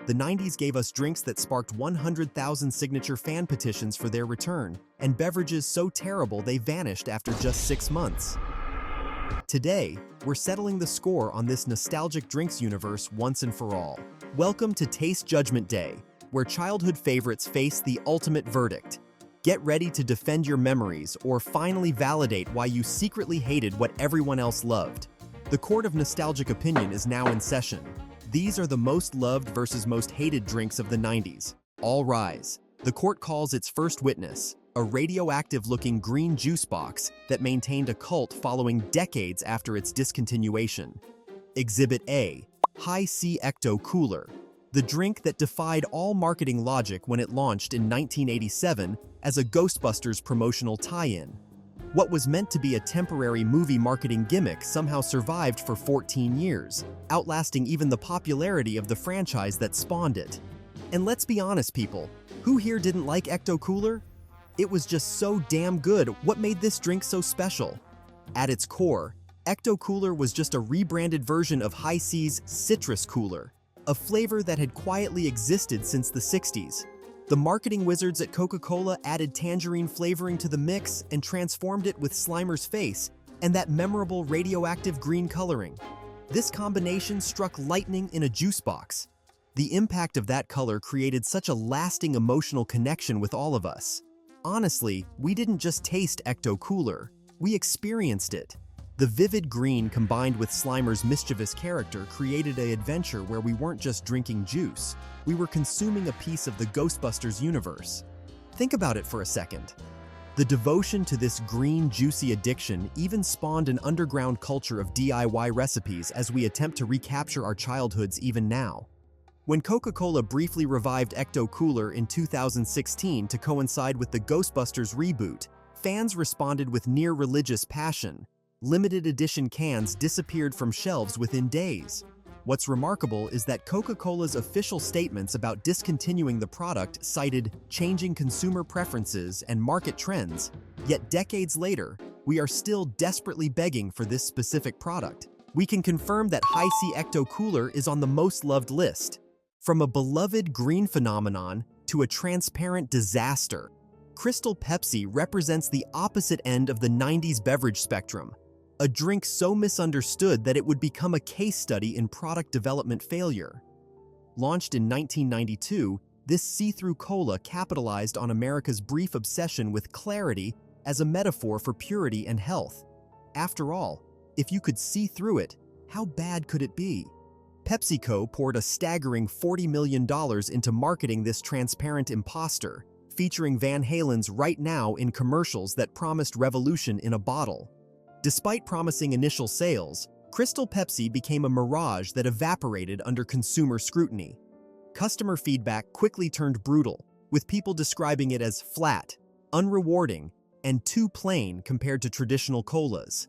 The 90s gave us drinks that sparked 100,000 signature fan petitions for their return, and beverages so terrible they vanished after just 6 months. Today, we're settling the score on this nostalgic drinks universe once and for all. Welcome to Taste Judgment Day, where childhood favorites face the ultimate verdict. Get ready to defend your memories or finally validate why you secretly hated what everyone else loved. The court of nostalgic opinion is now in session. These are the most loved versus most hated drinks of the 90s. All rise. The court calls its first witness, a radioactive-looking green juice box that maintained a cult following decades after its discontinuation. Exhibit A, High C Ecto Cooler, the drink that defied all marketing logic when it launched in 1987 as a Ghostbusters promotional tie-in. What was meant to be a temporary movie marketing gimmick somehow survived for 14 years, outlasting even the popularity of the franchise that spawned it. And let's be honest, people, who here didn't like Ecto Cooler? It was just so damn good. What made this drink so special? At its core, Ecto Cooler was just a rebranded version of High C's Citrus Cooler, a flavor that had quietly existed since the 60s. The marketing wizards at Coca-Cola added tangerine flavoring to the mix and transformed it with Slimer's face and that memorable radioactive green coloring. This combination struck lightning in a juice box. The impact of that color created such a lasting emotional connection with all of us. Honestly, we didn't just taste Ecto Cooler, we experienced it. The vivid green combined with Slimer's mischievous character created an adventure where we weren't just drinking juice, we were consuming a piece of the Ghostbusters universe. Think about it for a second. The devotion to this green, juicy addiction even spawned an underground culture of DIY recipes as we attempt to recapture our childhoods even now. When Coca-Cola briefly revived Ecto Cooler in 2016 to coincide with the Ghostbusters reboot, fans responded with near-religious passion. Limited edition cans disappeared from shelves within days. What's remarkable is that Coca-Cola's official statements about discontinuing the product cited changing consumer preferences and market trends, yet decades later, we are still desperately begging for this specific product. We can confirm that High C Ecto Cooler is on the most loved list. From a beloved green phenomenon to a transparent disaster, Crystal Pepsi represents the opposite end of the 90s beverage spectrum. A drink so misunderstood that it would become a case study in product development failure. Launched in 1992, this see-through cola capitalized on America's brief obsession with clarity as a metaphor for purity and health. After all, if you could see through it, how bad could it be? PepsiCo poured a staggering $40 million into marketing this transparent imposter, featuring Van Halen's Right Now in commercials that promised revolution in a bottle. Despite promising initial sales, Crystal Pepsi became a mirage that evaporated under consumer scrutiny. Customer feedback quickly turned brutal, with people describing it as flat, unrewarding, and too plain compared to traditional colas.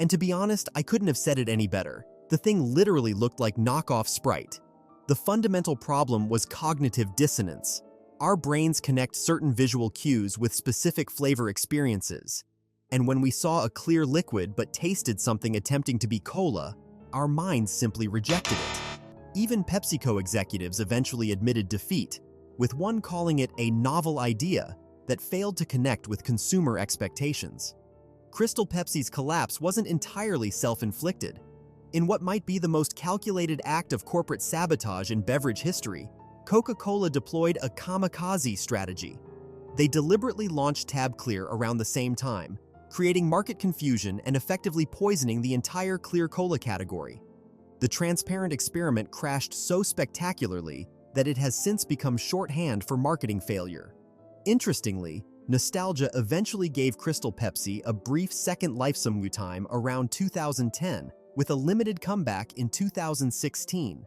And to be honest, I couldn't have said it any better. The thing literally looked like knockoff Sprite. The fundamental problem was cognitive dissonance. Our brains connect certain visual cues with specific flavor experiences. And when we saw a clear liquid but tasted something attempting to be cola, our minds simply rejected it. Even PepsiCo executives eventually admitted defeat, with one calling it a novel idea that failed to connect with consumer expectations. Crystal Pepsi's collapse wasn't entirely self-inflicted. In what might be the most calculated act of corporate sabotage in beverage history, Coca-Cola deployed a kamikaze strategy. They deliberately launched Tab Clear around the same time, creating market confusion and effectively poisoning the entire clear cola category. The transparent experiment crashed so spectacularly that it has since become shorthand for marketing failure. Interestingly, nostalgia eventually gave Crystal Pepsi a brief second lifetime around 2010, with a limited comeback in 2016.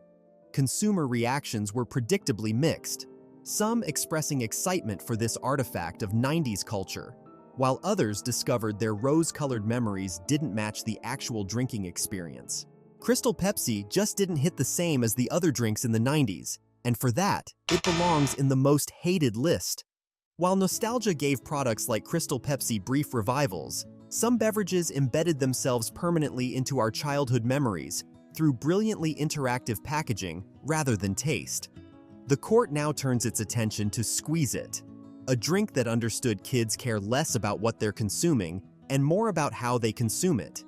Consumer reactions were predictably mixed, some expressing excitement for this artifact of 90s culture, while others discovered their rose-colored memories didn't match the actual drinking experience. Crystal Pepsi just didn't hit the same as the other drinks in the 90s, and for that, it belongs in the most hated list. While nostalgia gave products like Crystal Pepsi brief revivals, some beverages embedded themselves permanently into our childhood memories through brilliantly interactive packaging rather than taste. The court now turns its attention to Squeeze-It, a drink that understood kids care less about what they're consuming and more about how they consume it.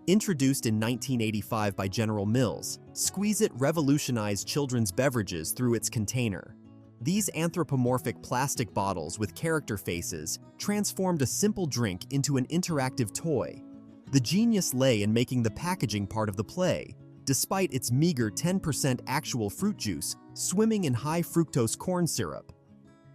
Introduced in 1985 by General Mills, Squeeze-It revolutionized children's beverages through its container. These anthropomorphic plastic bottles with character faces transformed a simple drink into an interactive toy. The genius lay in making the packaging part of the play, despite its meager 10% actual fruit juice swimming in high fructose corn syrup.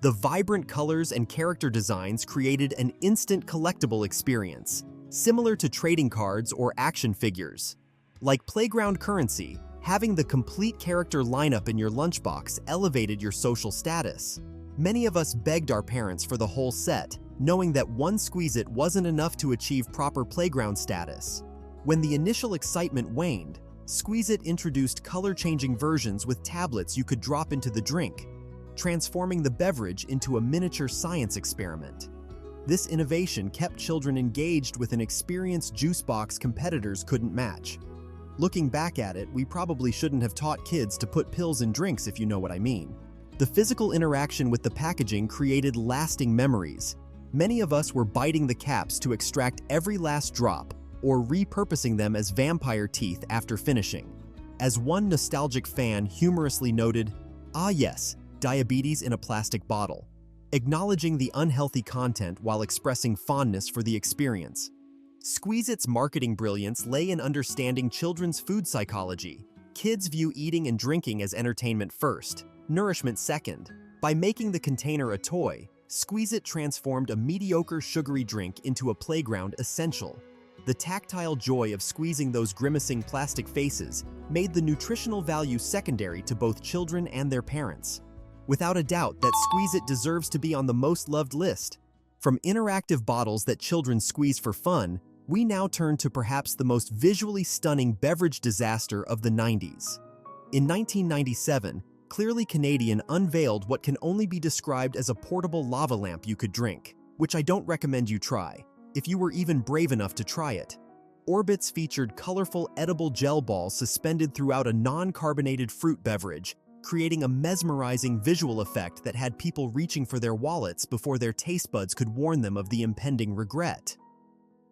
The vibrant colors and character designs created an instant collectible experience, similar to trading cards or action figures. Like playground currency, having the complete character lineup in your lunchbox elevated your social status. Many of us begged our parents for the whole set, knowing that one Squeeze-It wasn't enough to achieve proper playground status. When the initial excitement waned, Squeeze-It introduced color-changing versions with tablets you could drop into the drink, transforming the beverage into a miniature science experiment. This innovation kept children engaged with an experience juice box competitors couldn't match. Looking back at it, we probably shouldn't have taught kids to put pills in drinks, if you know what I mean. The physical interaction with the packaging created lasting memories. Many of us were biting the caps to extract every last drop, or repurposing them as vampire teeth after finishing. As one nostalgic fan humorously noted, "Ah yes, diabetes in a plastic bottle," acknowledging the unhealthy content while expressing fondness for the experience. Squeeze-It's marketing brilliance lay in understanding children's food psychology. Kids view eating and drinking as entertainment first, nourishment second. By making the container a toy, Squeeze-It transformed a mediocre sugary drink into a playground essential. The tactile joy of squeezing those grimacing plastic faces made the nutritional value secondary to both children and their parents. Without a doubt that Squeeze-It deserves to be on the most loved list. From interactive bottles that children squeeze for fun, we now turn to perhaps the most visually stunning beverage disaster of the 90s. In 1997, Clearly Canadian unveiled what can only be described as a portable lava lamp you could drink, which I don't recommend you try, if you were even brave enough to try it. Orbits featured colorful edible gel balls suspended throughout a non-carbonated fruit beverage, creating a mesmerizing visual effect that had people reaching for their wallets before their taste buds could warn them of the impending regret.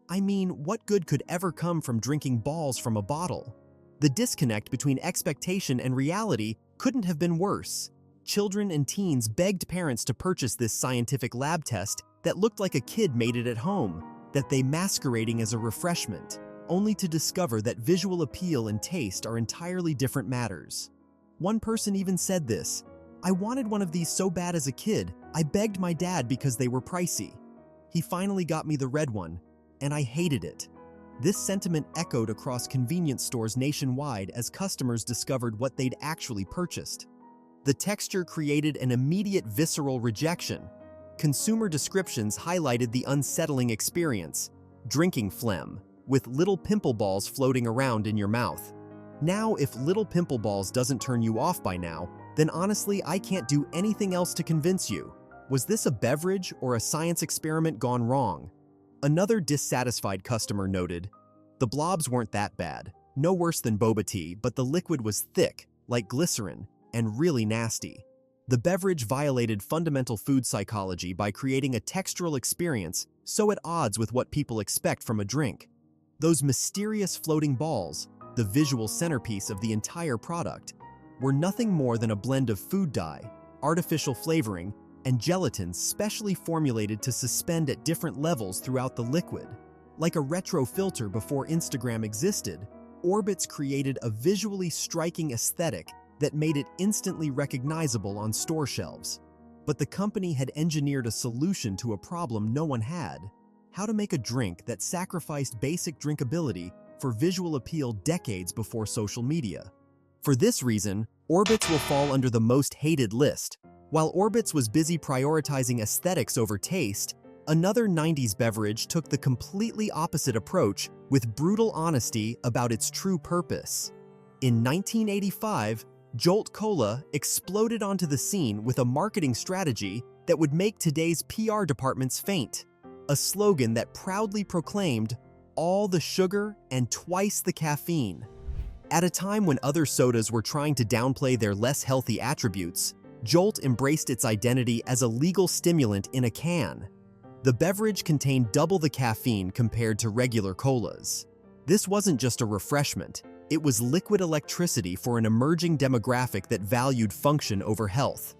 I mean, what good could ever come from drinking balls from a bottle? The disconnect between expectation and reality couldn't have been worse. Children and teens begged parents to purchase this scientific lab test that looked like a kid made it at home, that they masquerading as a refreshment, only to discover that visual appeal and taste are entirely different matters. One person even said this, "I wanted one of these so bad as a kid, I begged my dad because they were pricey. He finally got me the red one, and I hated it." This sentiment echoed across convenience stores nationwide as customers discovered what they'd actually purchased. The texture created an immediate visceral rejection. Consumer descriptions highlighted the unsettling experience, drinking phlegm, with little pimple balls floating around in your mouth. Now, if little pimple balls doesn't turn you off by now, then honestly, I can't do anything else to convince you. Was this a beverage or a science experiment gone wrong? Another dissatisfied customer noted, "The blobs weren't that bad, no worse than boba tea, but the liquid was thick, like glycerin, and really nasty." The beverage violated fundamental food psychology by creating a textural experience so at odds with what people expect from a drink. Those mysterious floating balls, the visual centerpiece of the entire product, were nothing more than a blend of food dye, artificial flavoring, and gelatin specially formulated to suspend at different levels throughout the liquid. Like a retro filter before Instagram existed, Orbits created a visually striking aesthetic that made it instantly recognizable on store shelves. But the company had engineered a solution to a problem no one had: how to make a drink that sacrificed basic drinkability for visual appeal decades before social media. For this reason, Orbits will fall under the most hated list. While Orbits was busy prioritizing aesthetics over taste, another 90s beverage took the completely opposite approach with brutal honesty about its true purpose. In 1985, Jolt Cola exploded onto the scene with a marketing strategy that would make today's PR departments faint. A slogan that proudly proclaimed, "all the sugar and twice the caffeine." At a time when other sodas were trying to downplay their less healthy attributes, Jolt embraced its identity as a legal stimulant in a can. The beverage contained double the caffeine compared to regular colas. This wasn't just a refreshment, it was liquid electricity for an emerging demographic that valued function over health.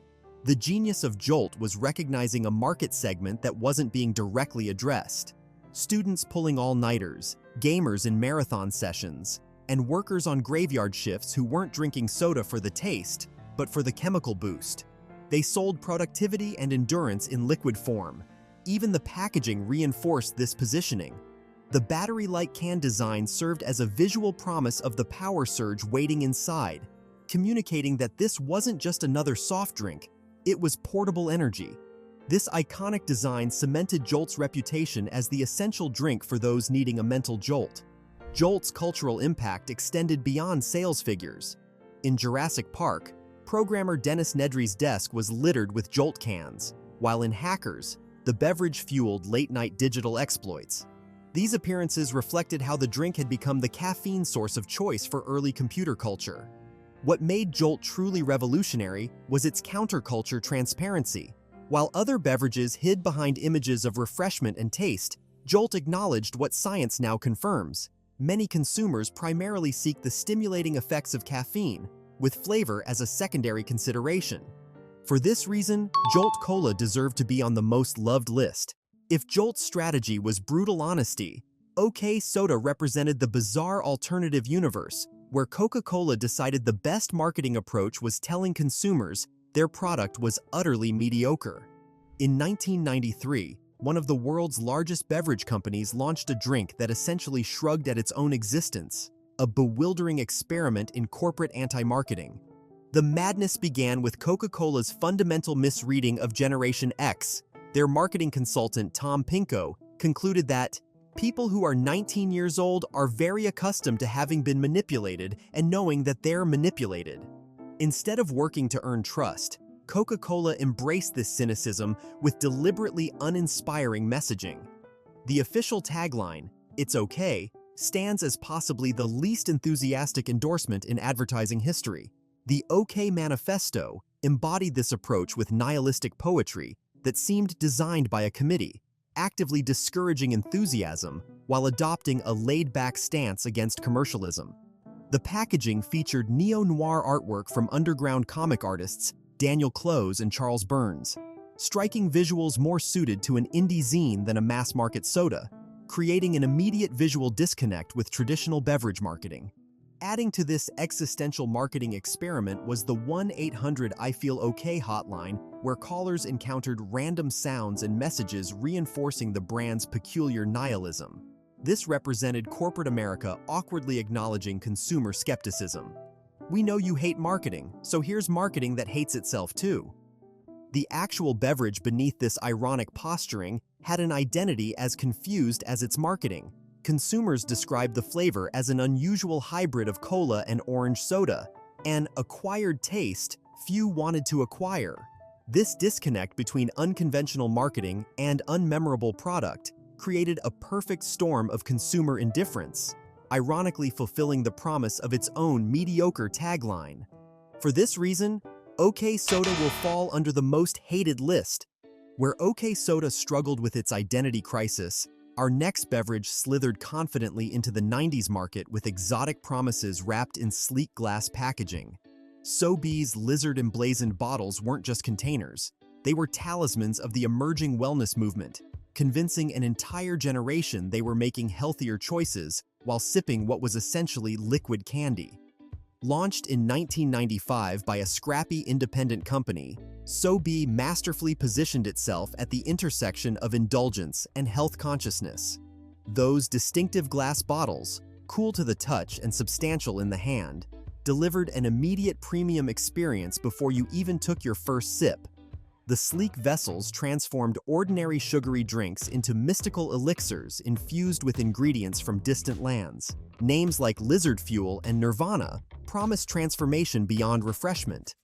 The genius of Jolt was recognizing a market segment that wasn't being directly addressed. Students pulling all-nighters, gamers in marathon sessions, and workers on graveyard shifts who weren't drinking soda for the taste, but for the chemical boost. They sold productivity and endurance in liquid form. Even the packaging reinforced this positioning. The battery-like can design served as a visual promise of the power surge waiting inside, communicating that this wasn't just another soft drink, it was portable energy. This iconic design cemented Jolt's reputation as the essential drink for those needing a mental jolt. Jolt's cultural impact extended beyond sales figures. In Jurassic Park, programmer Dennis Nedry's desk was littered with Jolt cans, while in Hackers, the beverage fueled late-night digital exploits. These appearances reflected how the drink had become the caffeine source of choice for early computer culture. What made Jolt truly revolutionary was its counterculture transparency. While other beverages hid behind images of refreshment and taste, Jolt acknowledged what science now confirms. Many consumers primarily seek the stimulating effects of caffeine, with flavor as a secondary consideration. For this reason, Jolt Cola deserved to be on the most loved list. If Jolt's strategy was brutal honesty, OK Soda represented the bizarre alternative universe, where Coca-Cola decided the best marketing approach was telling consumers their product was utterly mediocre. In 1993, one of the world's largest beverage companies launched a drink that essentially shrugged at its own existence, a bewildering experiment in corporate anti-marketing. The madness began with Coca-Cola's fundamental misreading of Generation X. Their marketing consultant, Tom Pinko, concluded that people who are 19 years old are very accustomed to having been manipulated and knowing that they're manipulated. Instead of working to earn trust, Coca-Cola embraced this cynicism with deliberately uninspiring messaging. The official tagline, "It's okay," stands as possibly the least enthusiastic endorsement in advertising history. The OK Manifesto embodied this approach with nihilistic poetry that seemed designed by a committee, actively discouraging enthusiasm while adopting a laid-back stance against commercialism. The packaging featured neo-noir artwork from underground comic artists Daniel Close and Charles Burns, striking visuals more suited to an indie zine than a mass-market soda, creating an immediate visual disconnect with traditional beverage marketing. Adding to this existential marketing experiment was the 1-800-I-FEEL-OK hotline, where callers encountered random sounds and messages reinforcing the brand's peculiar nihilism. This represented corporate America awkwardly acknowledging consumer skepticism. "We know you hate marketing, so here's marketing that hates itself too." The actual beverage beneath this ironic posturing had an identity as confused as its marketing. Consumers described the flavor as an unusual hybrid of cola and orange soda, an acquired taste few wanted to acquire. This disconnect between unconventional marketing and unmemorable product created a perfect storm of consumer indifference, ironically fulfilling the promise of its own mediocre tagline. For this reason, OK Soda will fall under the most hated list. Where OK Soda struggled with its identity crisis, our next beverage slithered confidently into the 90s market with exotic promises wrapped in sleek glass packaging. Sobeys lizard-emblazoned bottles weren't just containers, they were talismans of the emerging wellness movement, convincing an entire generation they were making healthier choices while sipping what was essentially liquid candy. Launched in 1995 by a scrappy independent company, Sobeys masterfully positioned itself at the intersection of indulgence and health consciousness. Those distinctive glass bottles, cool to the touch and substantial in the hand, delivered an immediate premium experience before you even took your first sip. The sleek vessels transformed ordinary sugary drinks into mystical elixirs infused with ingredients from distant lands. Names like Lizard Fuel and Nirvana promised transformation beyond refreshment.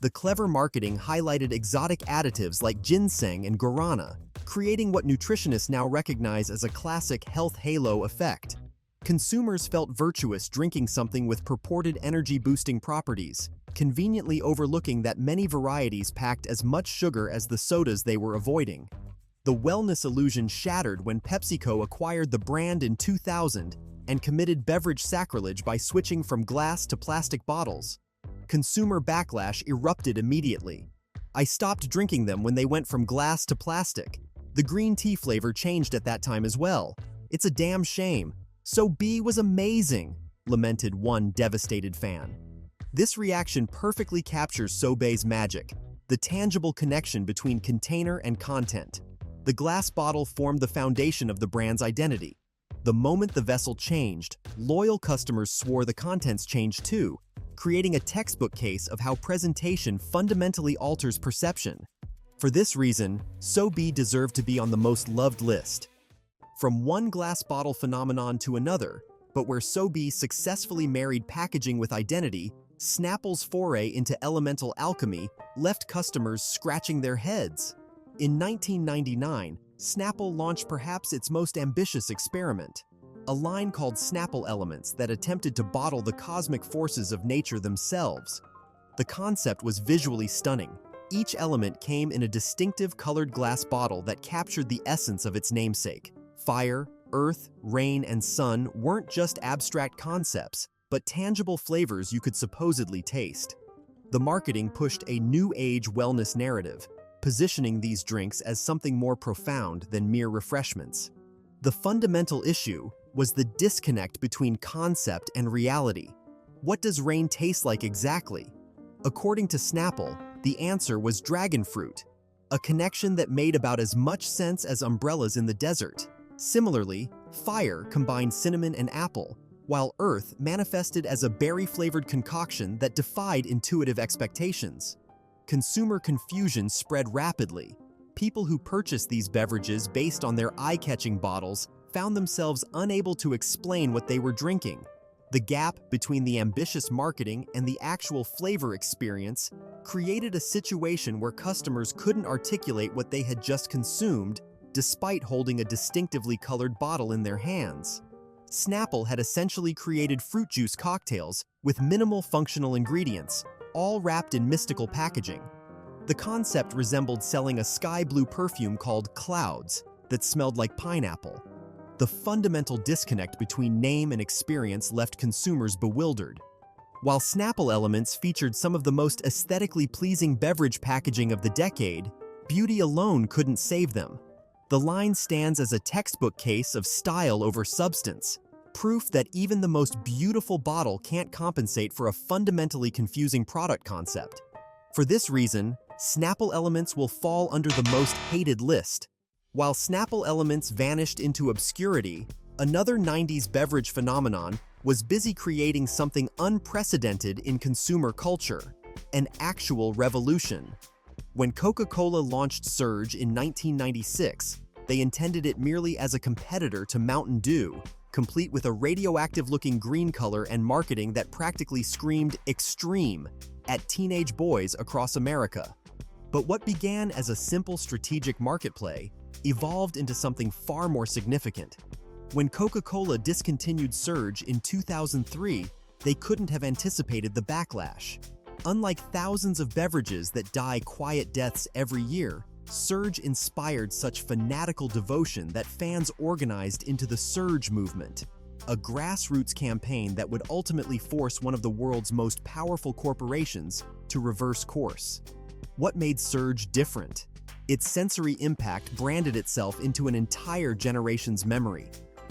The clever marketing highlighted exotic additives like ginseng and guarana, creating what nutritionists now recognize as a classic health halo effect. Consumers felt virtuous drinking something with purported energy-boosting properties, conveniently overlooking that many varieties packed as much sugar as the sodas they were avoiding. The wellness illusion shattered when PepsiCo acquired the brand in 2000 and committed beverage sacrilege by switching from glass to plastic bottles. Consumer backlash erupted immediately. "I stopped drinking them when they went from glass to plastic. The green tea flavor changed at that time as well. It's a damn shame. SoBe was amazing," lamented one devastated fan. This reaction perfectly captures SoBe's magic, the tangible connection between container and content. The glass bottle formed the foundation of the brand's identity. The moment the vessel changed, loyal customers swore the contents changed too, creating a textbook case of how presentation fundamentally alters perception. For this reason, SoBe deserved to be on the most loved list. From one glass bottle phenomenon to another, but where SoBe successfully married packaging with identity, Snapple's foray into elemental alchemy left customers scratching their heads. In 1999, Snapple launched perhaps its most ambitious experiment, a line called Snapple Elements that attempted to bottle the cosmic forces of nature themselves. The concept was visually stunning. Each element came in a distinctive colored glass bottle that captured the essence of its namesake. Fire, earth, rain, and sun weren't just abstract concepts, but tangible flavors you could supposedly taste. The marketing pushed a new age wellness narrative, positioning these drinks as something more profound than mere refreshments. The fundamental issue was the disconnect between concept and reality. What does rain taste like exactly? According to Snapple, the answer was dragon fruit, a connection that made about as much sense as umbrellas in the desert. Similarly, fire combined cinnamon and apple, while earth manifested as a berry-flavored concoction that defied intuitive expectations. Consumer confusion spread rapidly. People who purchased these beverages based on their eye-catching bottles found themselves unable to explain what they were drinking. The gap between the ambitious marketing and the actual flavor experience created a situation where customers couldn't articulate what they had just consumed, despite holding a distinctively colored bottle in their hands. Snapple had essentially created fruit juice cocktails with minimal functional ingredients, all wrapped in mystical packaging. The concept resembled selling a sky blue perfume called Clouds that smelled like pineapple. The fundamental disconnect between name and experience left consumers bewildered. While Snapple Elements featured some of the most aesthetically pleasing beverage packaging of the decade, beauty alone couldn't save them. The line stands as a textbook case of style over substance, proof that even the most beautiful bottle can't compensate for a fundamentally confusing product concept. For this reason, Snapple Elements will fall under the most hated list. While Snapple Elements vanished into obscurity, another 90s beverage phenomenon was busy creating something unprecedented in consumer culture, an actual revolution. When Coca-Cola launched Surge in 1996, they intended it merely as a competitor to Mountain Dew, complete with a radioactive-looking green color and marketing that practically screamed "extreme" at teenage boys across America. But what began as a simple strategic market play evolved into something far more significant. When Coca-Cola discontinued Surge in 2003, they couldn't have anticipated the backlash. Unlike thousands of beverages that die quiet deaths every year, Surge inspired such fanatical devotion that fans organized into the Surge movement, a grassroots campaign that would ultimately force one of the world's most powerful corporations to reverse course. What made Surge different? Its sensory impact branded itself into an entire generation's memory.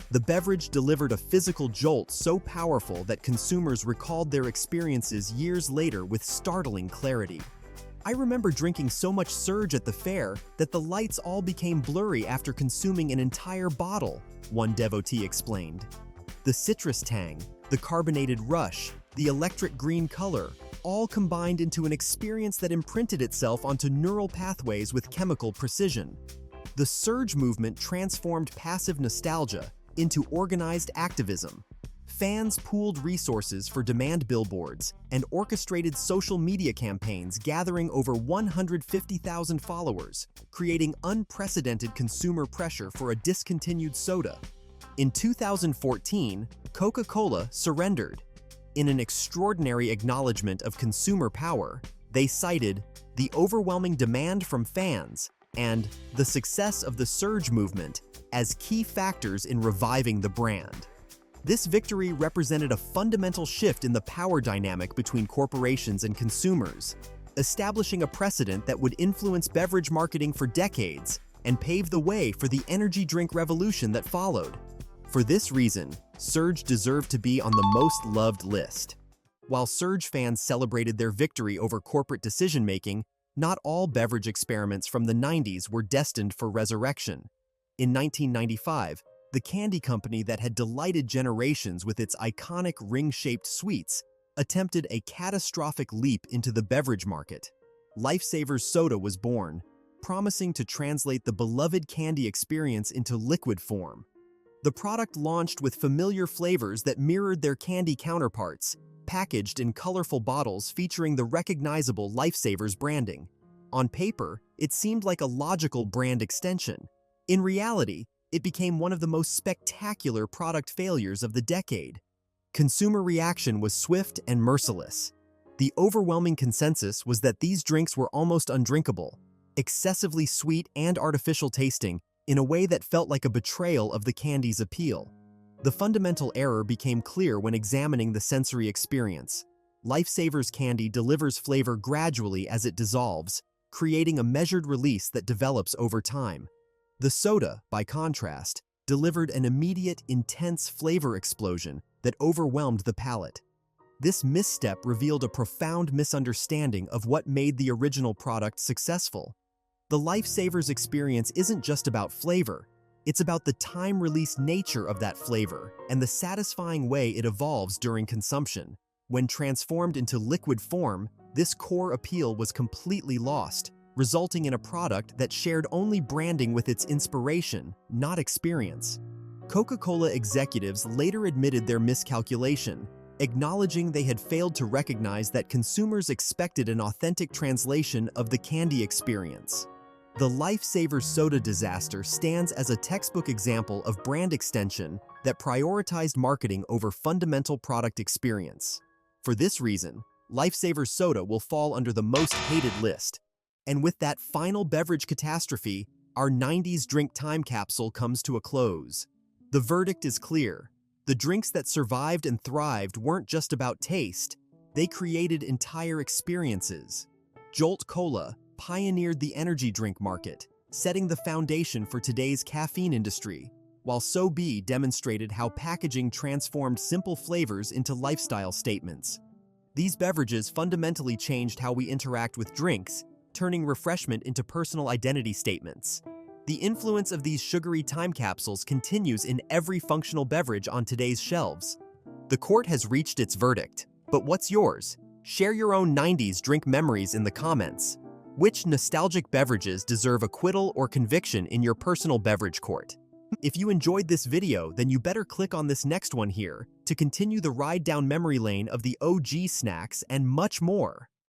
The beverage delivered a physical jolt so powerful that consumers recalled their experiences years later with startling clarity. "I remember drinking so much Surge at the fair that the lights all became blurry after consuming an entire bottle," one devotee explained. The citrus tang, the carbonated rush, the electric green color, all combined into an experience that imprinted itself onto neural pathways with chemical precision. The Surge movement transformed passive nostalgia into organized activism. Fans pooled resources for demand billboards and orchestrated social media campaigns gathering over 150,000 followers, creating unprecedented consumer pressure for a discontinued soda. In 2014, Coca-Cola surrendered. In an extraordinary acknowledgement of consumer power, they cited the overwhelming demand from fans and the success of the Surge movement as key factors in reviving the brand. This victory represented a fundamental shift in the power dynamic between corporations and consumers, establishing a precedent that would influence beverage marketing for decades and pave the way for the energy drink revolution that followed. For this reason, Surge deserved to be on the most loved list. While Surge fans celebrated their victory over corporate decision-making, not all beverage experiments from the 90s were destined for resurrection. In 1995, the candy company that had delighted generations with its iconic ring-shaped sweets attempted a catastrophic leap into the beverage market. Lifesavers Soda was born, promising to translate the beloved candy experience into liquid form. The product launched with familiar flavors that mirrored their candy counterparts, packaged in colorful bottles featuring the recognizable Lifesavers branding. On paper, it seemed like a logical brand extension. In reality, it became one of the most spectacular product failures of the decade. Consumer reaction was swift and merciless. The overwhelming consensus was that these drinks were almost undrinkable, excessively sweet and artificial tasting, in a way that felt like a betrayal of the candy's appeal. The fundamental error became clear when examining the sensory experience. Lifesavers candy delivers flavor gradually as it dissolves, creating a measured release that develops over time. The soda, by contrast, delivered an immediate, intense flavor explosion that overwhelmed the palate. This misstep revealed a profound misunderstanding of what made the original product successful. The Lifesavers experience isn't just about flavor, it's about the time-release nature of that flavor and the satisfying way it evolves during consumption. When transformed into liquid form, this core appeal was completely lost, resulting in a product that shared only branding with its inspiration, not experience. Coca-Cola executives later admitted their miscalculation, acknowledging they had failed to recognize that consumers expected an authentic translation of the candy experience. The Lifesavers Soda disaster stands as a textbook example of brand extension that prioritized marketing over fundamental product experience. For this reason, Lifesavers Soda will fall under the most hated list. And with that final beverage catastrophe, our 90s drink time capsule comes to a close. The verdict is clear. The drinks that survived and thrived weren't just about taste, they created entire experiences. Jolt Cola pioneered the energy drink market, setting the foundation for today's caffeine industry, while So Be demonstrated how packaging transformed simple flavors into lifestyle statements. These beverages fundamentally changed how we interact with drinks, turning refreshment into personal identity statements. The influence of these sugary time capsules continues in every functional beverage on today's shelves. The court has reached its verdict, but what's yours? Share your own 90s drink memories in the comments. Which nostalgic beverages deserve acquittal or conviction in your personal beverage court? If you enjoyed this video, then you better click on this next one here to continue the ride down memory lane of the OG snacks and much more.